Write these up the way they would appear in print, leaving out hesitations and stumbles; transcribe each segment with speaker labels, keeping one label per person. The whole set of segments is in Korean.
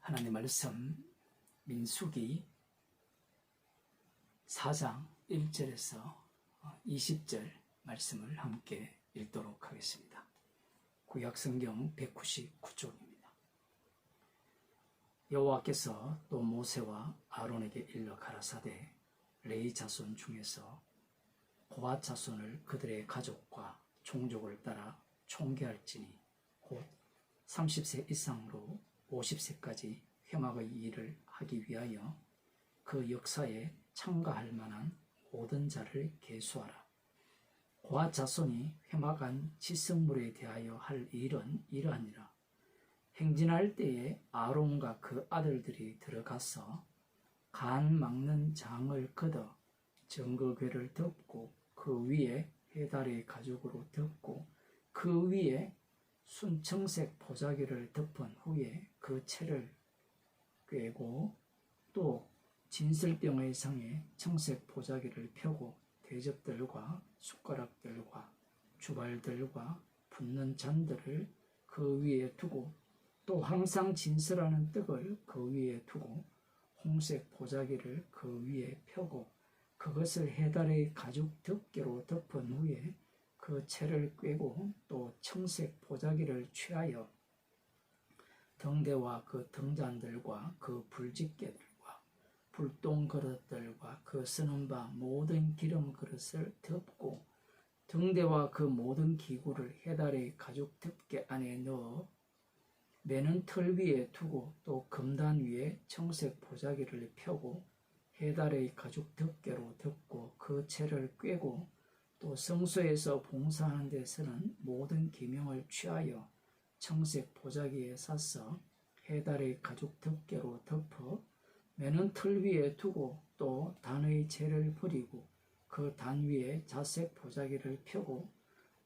Speaker 1: 하나님 말씀 민수기 4장 1절에서 20절 말씀을 함께 읽도록 하겠습니다. 구약성경 199쪽입니다. 여호와께서 또 모세와 아론에게 일러 가라사대 레위 자손 중에서 고핫 자손을 그들의 가족과 종족을 따라 총계할지니 곧 30세 이상으로 50세까지 회막의 일을 하기 위하여 그 역사에 참가할 만한 모든 자를 계수하라. 고핫 자손이 회막 안 지성물에 대하여 할 일은 이러하니라. 행진할 때에 아론과 그 아들들이 들어가서 간 막는 장을 걷어 정거궤를 덮고 그 위에 해달의 가죽으로 덮고 그 위에 순청색 보자기를 덮은 후에 그 채를 꿰고 또 진설병의 상에 청색 보자기를 펴고 대접들과 숟가락들과 주발들과 붓는 잔들을 그 위에 두고 또 항상 진설하는 떡을 그 위에 두고 홍색 보자기를 그 위에 펴고 그것을 해달의 가죽 덮개로 덮은 후에 그 채를 꿰고 또 청색 보자기를 취하여 등대와 그 등잔들과 그 불집게들과 불똥 그릇들과 그 쓰는 바 모든 기름 그릇을 덮고 등대와 그 모든 기구를 해달의 가죽 덮개 안에 넣어 매는 틀 위에 두고 또 금단 위에 청색 보자기를 펴고 해달의 가죽 덮개로 덮고 그 채를 꿰고 또 성소에서 봉사하는 데서는 모든 기명을 취하여 청색 보자기에 싸서 해달의 가죽 덮개로 덮어 매는 틀 위에 두고 또 단의 채를 버리고 그 단 위에 자색 보자기를 펴고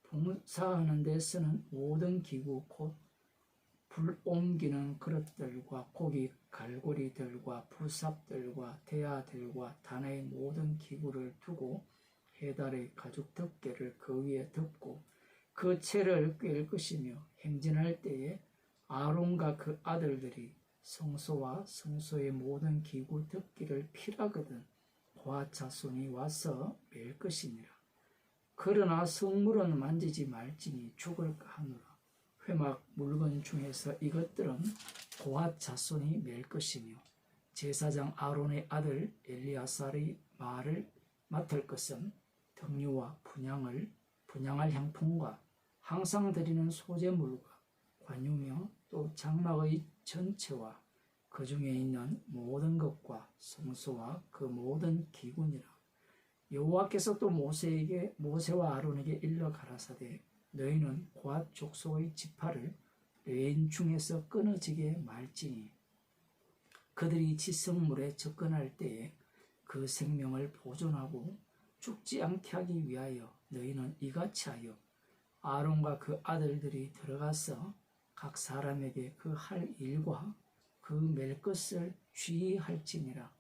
Speaker 1: 봉사하는 데서는 모든 기구 곧 불 옮기는 그릇들과 고기 갈고리들과 부삽들과 대야들과 단의 모든 기구를 두고 해달의 가죽 덮개를 그 위에 덮고 그 채를 꿰을 것이며 행진할 때에 아론과 그 아들들이 성소와 성소의 모든 기구 덮기를 필하거든 고핫 자손이 와서 맬 것이니라. 그러나 성물은 만지지 말지니 죽을까 하노라. 회막 물건 중에서 이것들은 고핫 자손이 맬 것이며 제사장 아론의 아들 엘리아살의 말을 맡을 것은 등유와 분향할 향품과 항상 드리는 소제물과 관유며 또 장막의 전체와 그 중에 있는 모든 것과 성소와 그 모든 기구니라. 여호와께서 또 모세와 아론에게 일러 가라사대 너희는 고핫 족속의 지파를 레인 중에서 끊어지게 말지니 그들이 지성물에 접근할 때에 그 생명을 보존하고 죽지 않게 하기 위하여 너희는 이같이 하여 아론과 그 아들들이 들어가서 각 사람에게 그 할 일과 그 맬 것을 주의할지니라.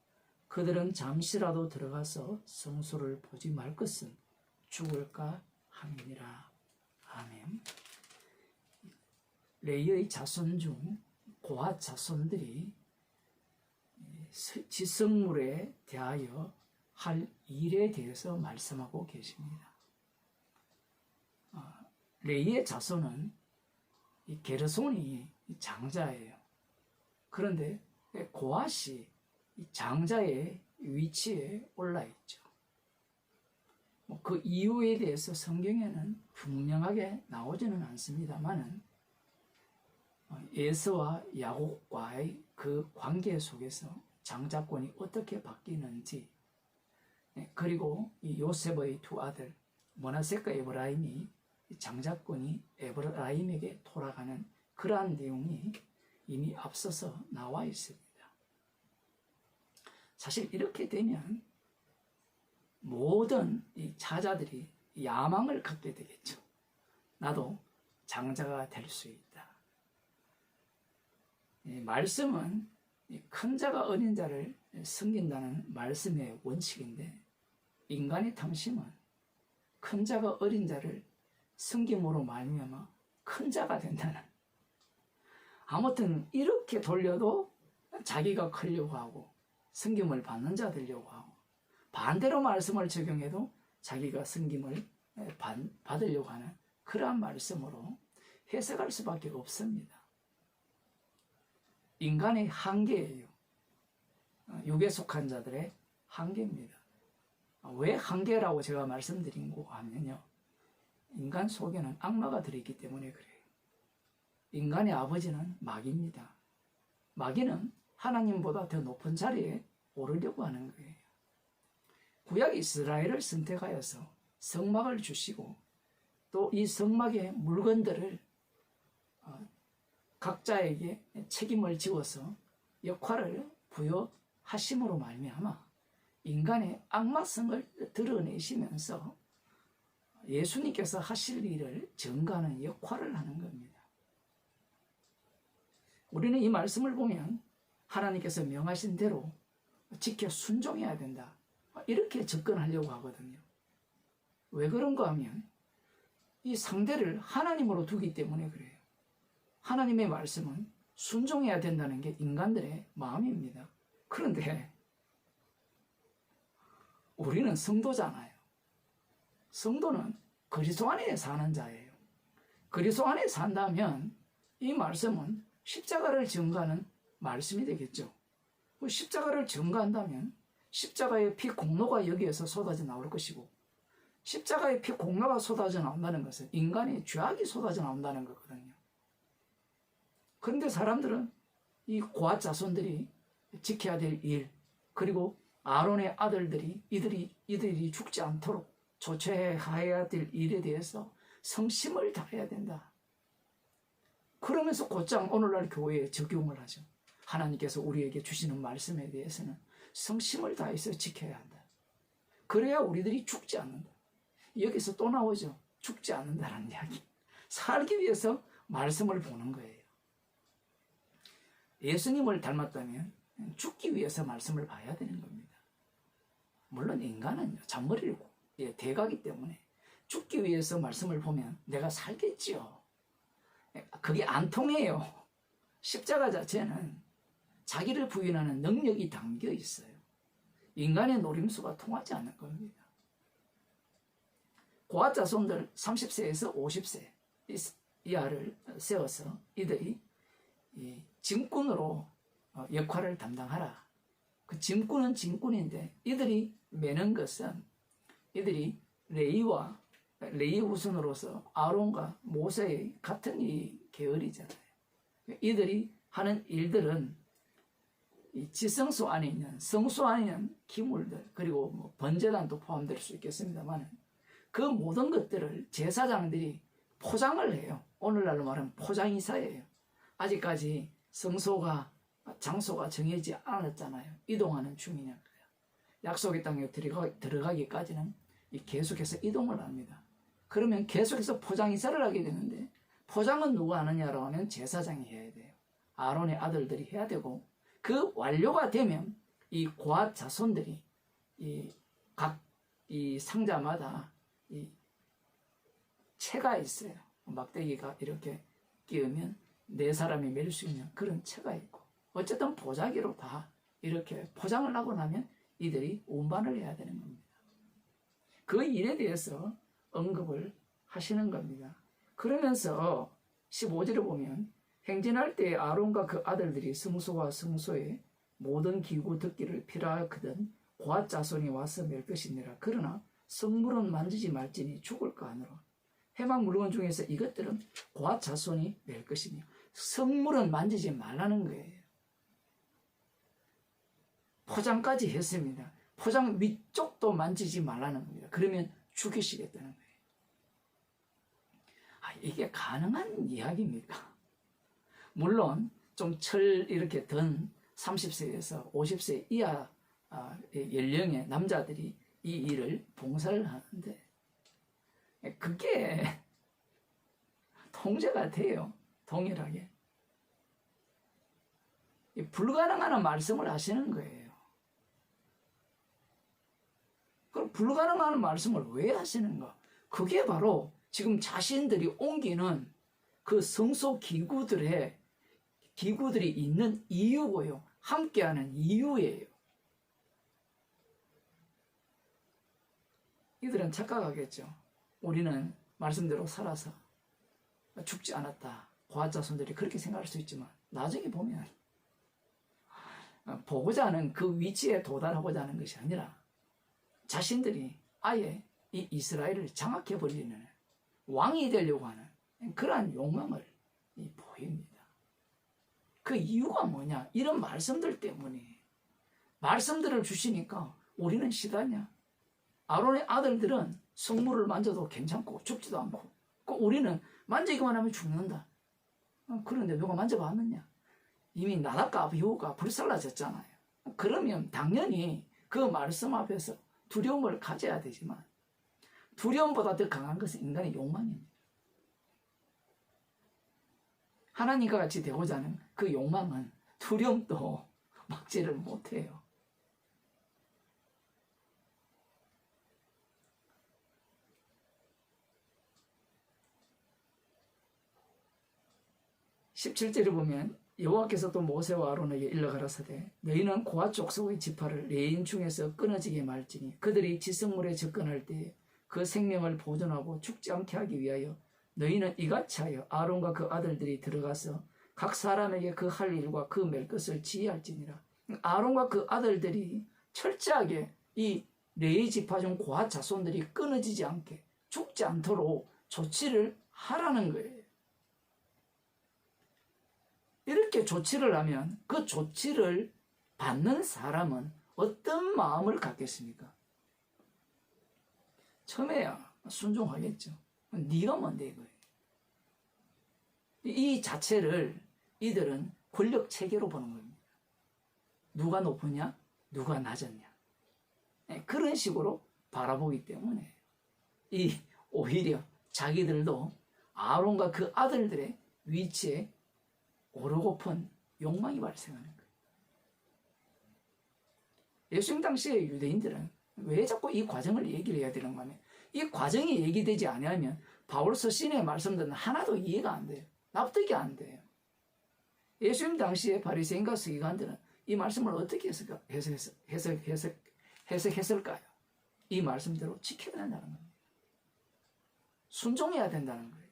Speaker 1: 그들은 잠시라도 들어가서 성소를 보지 말 것은 죽을까 함이니라. 아멘. 레위의 자손 중 고핫 자손들이 지성물에 대하여 할 일에 대해서 말씀하고 계십니다. 레위의 자손은 게르손이 장자예요. 그런데 고핫이 장자의 위치에 올라 있죠. 그 이유에 대해서 성경에는 분명하게 나오지는 않습니다만은 에서와 야곱과의 그 관계 속에서 장자권이 어떻게 바뀌는지 그리고 이 요셉의 두 아들 므낫세과 에브라임이 장자권이 에브라임에게 돌아가는 그러한 내용이 이미 앞서서 나와 있습니다. 사실 이렇게 되면 모든 이 자자들이 야망을 갖게 되겠죠. 나도 장자가 될 수 있다. 말씀은 큰 자가 어린 자를 섬긴다는 말씀의 원칙인데 인간의 탐심은 큰 자가 어린 자를 섬김으로 말미암아 큰 자가 된다는 아무튼 이렇게 돌려도 자기가 크려고 하고 섬김을 받는 자 되려고 하고, 반대로 말씀을 적용해도 자기가 섬김을 받으려고 하는 그러한 말씀으로 해석할 수밖에 없습니다. 인간의 한계예요. 육에 속한 자들의 한계입니다. 왜 한계라고 제가 말씀드린 거 하면요, 인간 속에는 악마가 들어있기 때문에 그래요. 인간의 아버지는 마귀입니다. 마귀는 하나님보다 더 높은 자리에 오르려고 하는 거예요. 구약 이스라엘을 선택하여서 성막을 주시고, 또 이 성막의 물건들을 각자에게 책임을 지어서 역할을 부여하심으로 말미암아 인간의 악마성을 드러내시면서 예수님께서 하실 일을 전가하는 역할을 하는 겁니다. 우리는 이 말씀을 보면 하나님께서 명하신 대로 지켜 순종해야 된다, 이렇게 접근하려고 하거든요. 왜 그런가 하면 이 상대를 하나님으로 두기 때문에 그래요. 하나님의 말씀은 순종해야 된다는 게 인간들의 마음입니다. 그런데 우리는 성도잖아요. 성도는 그리스도 안에 사는 자예요. 그리스도 안에 산다면 이 말씀은 십자가를 전가하는 말씀이 되겠죠. 십자가를 전가한다면 십자가의 피 공로가 여기에서 쏟아져 나올 것이고, 십자가의 피 공로가 쏟아져 나온다는 것은 인간의 죄악이 쏟아져 나온다는 거거든요. 그런데 사람들은 이 고아 자손들이 지켜야 될 일, 그리고 아론의 아들들이 이들이 죽지 않도록 조처해야 될 일에 대해서 성심을 다해야 된다. 그러면서 곧장 오늘날 교회에 적용을 하죠. 하나님께서 우리에게 주시는 말씀에 대해서는 성심을 다해서 지켜야 한다. 그래야 우리들이 죽지 않는다. 여기서 또 나오죠. 죽지 않는다는 이야기. 살기 위해서 말씀을 보는 거예요. 예수님을 닮았다면 죽기 위해서 말씀을 봐야 되는 겁니다. 물론 인간은 잔머리를 대가기 때문에 죽기 위해서 말씀을 보면 내가 살겠지요. 그게 안 통해요. 십자가 자체는 자기를 부인하는 능력이 담겨 있어요. 인간의 노림수가 통하지 않는 겁니다. 고아 자손들 30세에서 50세 이하를 세워서 이들이 짐꾼으로 역할을 담당하라. 그 짐꾼은 짐꾼인데 이들이 매는 것은 이들이 레위 후손으로서 아론과 모세의 같은 이 계열이잖아요. 이들이 하는 일들은 이 지성소 안에 있는, 성소 안에 있는 기물들, 그리고 뭐 번제단도 포함될 수 있겠습니다만, 그 모든 것들을 제사장들이 포장을 해요. 오늘날로 말하면 포장이사예요. 아직까지 성소가, 장소가 정해지지 않았잖아요. 이동하는 중이니까요. 약속의 땅에 들어가기까지는 계속해서 이동을 합니다. 그러면 계속해서 포장이사를 하게 되는데, 포장은 누가 하느냐라고 하면 제사장이 해야 돼요. 아론의 아들들이 해야 되고, 그 완료가 되면 이 고아 자손들이 각 상자마다 채가 있어요. 막대기가 이렇게 끼우면 네 사람이 멜 수 있는 그런 채가 있고, 어쨌든 보자기로 다 이렇게 포장을 하고 나면 이들이 운반을 해야 되는 겁니다. 그 일에 대해서 언급을 하시는 겁니다. 그러면서 15절을 보면 행진할 때 아론과 그 아들들이 성소와 성소의 모든 기구 듣기를 필요하거든 고아 자손이 와서 맬 것이니라. 그러나 성물은 만지지 말지니 죽을까 하노라. 해막 물건 중에서 이것들은 고아 자손이 맬 것이며 성물은 만지지 말라는 거예요. 포장까지 했습니다. 포장 위쪽도 만지지 말라는 겁니다. 그러면 죽이시겠다는 거예요. 이게 가능한 이야기입니까? 물론 좀 이렇게 든 30세에서 50세 이하 연령의 남자들이 이 일을 봉사를 하는데 그게 통제가 돼요. 동일하게. 불가능한 말씀을 하시는 거예요. 그럼 불가능한 말씀을 왜 하시는가? 그게 바로 지금 자신들이 옮기는 그 성소 기구들이 있는 이유고요. 함께하는 이유예요. 이들은 착각하겠죠. 우리는 말씀대로 살아서 죽지 않았다. 고아자손들이 그렇게 생각할 수 있지만 나중에 보면 보고자 하는 그 위치에 도달하고자 하는 것이 아니라 자신들이 아예 이 이스라엘을 장악해버리는 왕이 되려고 하는 그러한 욕망을 보입니다. 그 이유가 뭐냐? 이런 말씀들 때문에 말씀들을 주시니까 우리는 시다냐? 아론의 아들들은 성물을 만져도 괜찮고 죽지도 않고 우리는 만지기만 하면 죽는다. 그런데 누가 만져봤느냐? 이미 나답과 아비후가 불살라졌잖아요. 그러면 당연히 그 말씀 앞에서 두려움을 가져야 되지만 두려움보다 더 강한 것은 인간의 욕망입니다. 하나님과 같이 되고자 하는 그 욕망은 두려움도 막지를 못해요. (17절에) 보면 여호와께서 또 모세와 아론에게 일러 가라사대 너희는 고아 족속의 지파를 레인 중에서 끊어지게 말지니 그들이 지성물에 접근할 때 그 생명을 보존하고 죽지 않게 하기 위하여 너희는 이같이 하여 아론과 그 아들들이 들어가서 각 사람에게 그 할 일과 그 맬 것을 지휘할지니라. 아론과 그 아들들이 철저하게 이 레위 지파 중 고아 자손들이 끊어지지 않게 죽지 않도록 조치를 하라는 거예요. 이렇게 조치를 하면 그 조치를 받는 사람은 어떤 마음을 갖겠습니까? 처음에야 순종하겠죠. 네가 뭔데 이거예요. 이 자체를 이들은 권력 체계로 보는 겁니다. 누가 높으냐? 누가 낮았냐? 그런 식으로 바라보기 때문에 오히려 자기들도 아론과 그 아들들의 위치에 오르고픈 욕망이 발생하는 거예요. 예수님 당시에 유대인들은 왜 자꾸 이 과정을 얘기를 해야 되는가 하면 이 과정이 얘기되지 않으면 바울 서신의 말씀들은 하나도 이해가 안 돼요. 납득이 안 돼요. 예수님 당시에 바리새인과 서기관들은 이 말씀을 어떻게 해석했을까요? 이 말씀대로 지켜야 된다는 겁니다. 순종해야 된다는 거예요.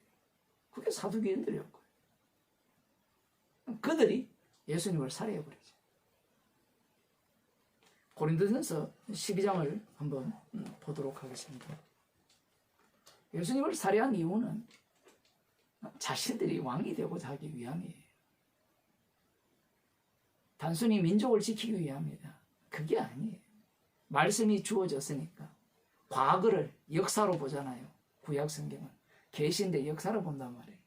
Speaker 1: 그게 사두개인들이었고요. 그들이 예수님을 살해해버리죠. 고린도전서 12장을 한번 보도록 하겠습니다. 예수님을 살해한 이유는 자신들이 왕이 되고자 하기 위함이에요. 단순히 민족을 지키기 위함이다. 그게 아니에요. 말씀이 주어졌으니까 과거를 역사로 보잖아요. 구약 성경은 계시인데 역사를 본단 말이에요.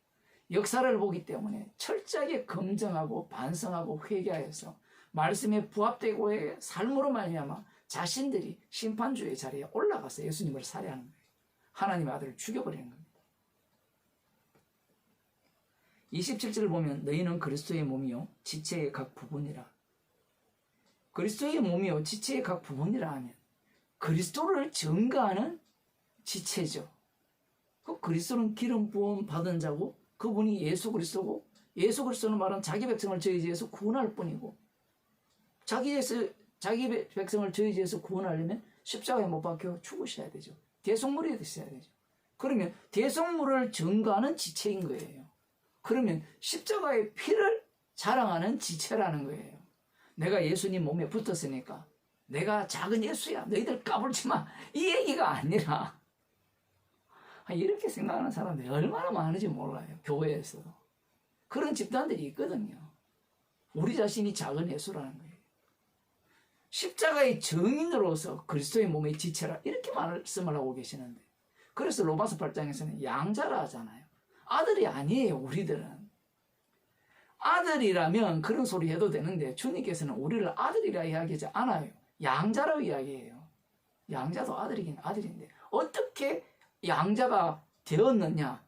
Speaker 1: 역사를 보기 때문에 철저하게 검증하고 반성하고 회개하여서 말씀에 부합되고의 삶으로 말미암아 자신들이 심판주의 자리에 올라가서 예수님을 살해하는 거예요. 하나님의 아들을 죽여버리는 겁니다. 27절을 보면 너희는 그리스도의 몸이요 지체의 각 부분이라. 그리스도의 몸이요 지체의 각 부분이라 하면 그리스도를 증거하는 지체죠. 그 그리스도는 기름 부음 받은 자고 그분이 예수 그리스도고 예수 그리스도는 말은 자기 백성을 저희지에서 구원할 뿐이고 자기 백성을 저희지에서 구원하려면 십자가에 못 박혀 죽으셔야 되죠. 대속물이 되셔야 되죠. 그러면 대속물을 증거하는 지체인 거예요. 그러면 십자가의 피를 자랑하는 지체라는 거예요. 내가 예수님 몸에 붙었으니까 내가 작은 예수야 너희들 까불지 마 이 얘기가 아니라 이렇게 생각하는 사람들이 얼마나 많은지 몰라요. 교회에서 그런 집단들이 있거든요. 우리 자신이 작은 예수라는 거예요. 십자가의 증인으로서 그리스도의 몸의 지체라 이렇게 말씀을 하고 계시는데 그래서 로마서 8장에서는 양자라 하잖아요. 아들이 아니에요. 우리들은 아들이라면 그런 소리 해도 되는데 주님께서는 우리를 아들이라 이야기하지 않아요. 양자라고 이야기해요. 양자도 아들이긴 아들인데 어떻게 양자가 되었느냐?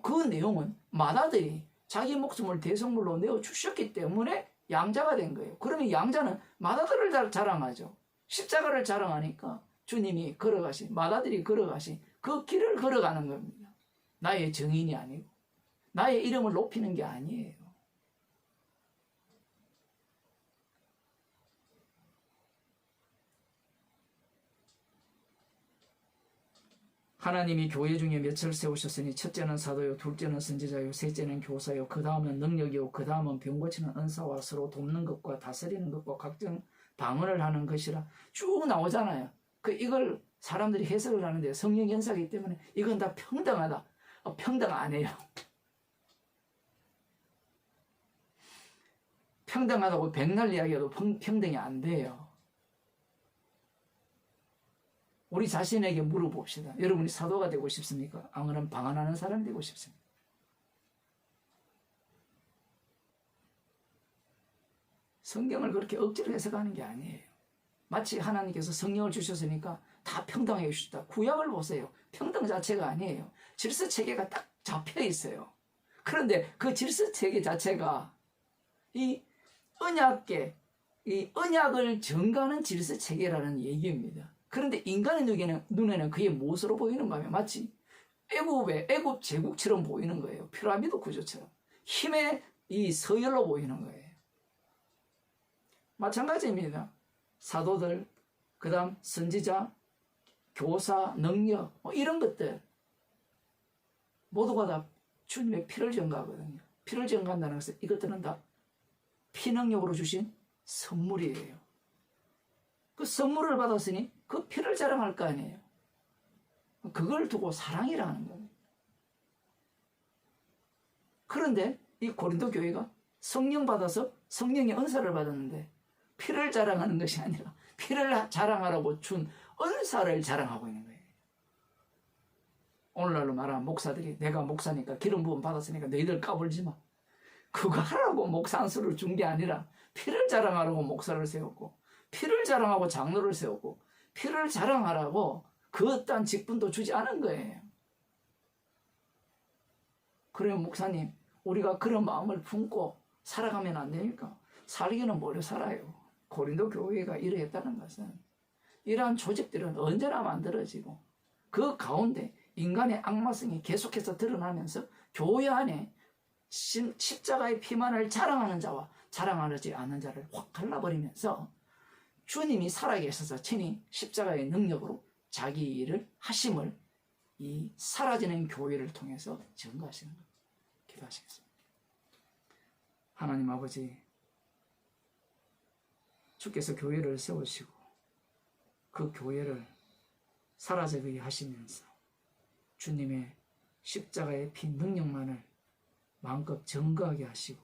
Speaker 1: 그 내용은 맏아들이 자기 목숨을 대속물로 내어주셨기 때문에 양자가 된 거예요. 그러면 양자는 맏아들을 자랑하죠. 십자가를 자랑하니까 주님이 걸어가신 맏아들이 걸어가신 그 길을 걸어가는 겁니다. 나의 증인이 아니고 나의 이름을 높이는 게 아니에요. 하나님이 교회 중에 몇을 세우셨으니 첫째는 사도요, 둘째는 선지자요, 셋째는 교사요, 그 다음은 능력이요, 그 다음은 병 고치는 은사와 서로 돕는 것과 다스리는 것과 각종 방언을 하는 것이라 쭉 나오잖아요. 이걸 사람들이 해석을 하는데 성령 연사이기 때문에 이건 다 평등하다. 평등 안 해요. 평등하다고 백날 이야기해도 평등이 안 돼요. 우리 자신에게 물어봅시다. 여러분이 사도가 되고 싶습니까? 아니면 방언하는 사람이 되고 싶습니까? 성경을 그렇게 억지로 해석하는 게 아니에요. 마치 하나님께서 성령을 주셨으니까 다 평등하게 주셨다. 구약을 보세요. 평등 자체가 아니에요. 질서체계가 딱 잡혀 있어요. 그런데 그 질서체계 자체가 이 언약계, 이 언약을 정가하는 질서체계라는 얘기입니다. 그런데 인간의 눈에는 그게 무엇으로 보이는 거예요? 마치 애굽 제국처럼 보이는 거예요. 피라미드 구조처럼. 힘의 이 서열로 보이는 거예요. 마찬가지입니다. 사도들, 그 다음 선지자, 교사, 능력, 이런 것들 모두가 다 주님의 피를 전가하거든요. 피를 전가한다는 것은 이것들은 다 피능력으로 주신 선물이에요. 그 선물을 받았으니 그 피를 자랑할 거 아니에요. 그걸 두고 사랑이라는 겁니다. 그런데 이 고린도 교회가 성령 받아서 성령의 은사를 받았는데 피를 자랑하는 것이 아니라 피를 자랑하라고 준 은사를 자랑하고 있는 거예요. 오늘날로 말하면 목사들이 내가 목사니까 기름 부음 받았으니까 너희들 까불지 마. 그거 하라고 목사 안수를 준 게 아니라 피를 자랑하라고 목사를 세웠고 피를 자랑하고 장로를 세웠고 피를 자랑하라고 그 어떠한 직분도 주지 않은 거예요. 그래요, 목사님, 우리가 그런 마음을 품고 살아가면 안 됩니까? 살기는 뭐로 살아요? 고린도 교회가 이러했다는 것은 이러한 조직들은 언제나 만들어지고 그 가운데 인간의 악마성이 계속해서 드러나면서 교회 안에 십자가의 피만을 자랑하는 자와 자랑하지 않는 자를 확 갈라버리면서 주님이 살아계셔서 친히 십자가의 능력으로 자기 일을 하심을 이 사라지는 교회를 통해서 증거하시는 겁니다. 기도하시겠습니다. 하나님 아버지, 주께서 교회를 세우시고 그 교회를 사라지게 하시면서 주님의 십자가의 피 능력만을 마음껏 증거하게 하시고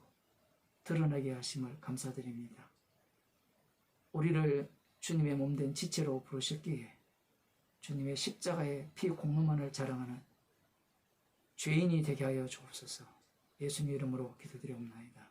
Speaker 1: 드러나게 하심을 감사드립니다. 우리를 주님의 몸된 지체로 부르셨기에 주님의 십자가의 피 공로만을 자랑하는 죄인이 되게 하여 주옵소서. 예수님 이름으로 기도드리옵나이다.